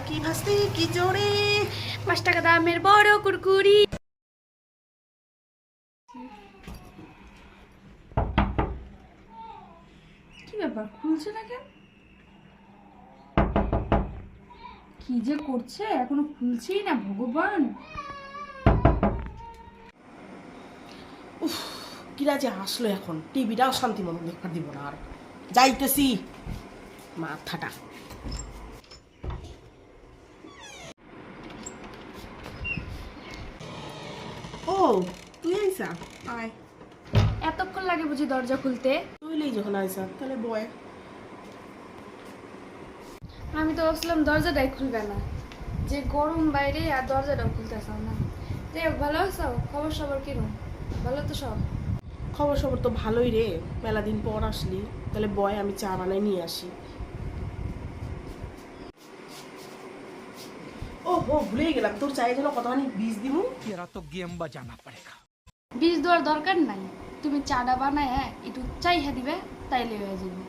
কি ভাসতে কি জোরে 5 টাকা দামের বড় কুরকুরি। কি ব্যাপার, খুলছে না কেন? কি যে করছে, এখনো খুলছেই না ভগবান। কিরা যে আসলো এখন, টিভিটাও শান্তি মতো দেখতে দিব না আর। যাইতেছি মাথাটা। ও তুই আইসা, আয়। এতক্ষণ লাগে বুঝি দরজা খুলতে? তুইলেই যখন আইসা তাহলে বয়। আমি তো ভাবছিলাম দরজাটাই খুলবে না, যে গরম বাইরে আর দরজাটাও খুলতেছাও না। যাই হোক, ভালো আছো? খবর সবর কিরম? ভালো তো সব? খবর সবর তো ভালোই রে, মেলা দিন পর আসলি, তাহলে বয় আমি চা বানাই নিয়ে আসি। ও হো, ভুলেই গেলাম, তোর চায়ের জন্য কতখানি বীজ দিমু। तेरा तो गेम बजाना पड़ेगा। বীজ দেওয়ার দরকার নাই, তুমি চাটা বানায় একটু চাইহা দিবে, তাইলে হয়ে যাবে।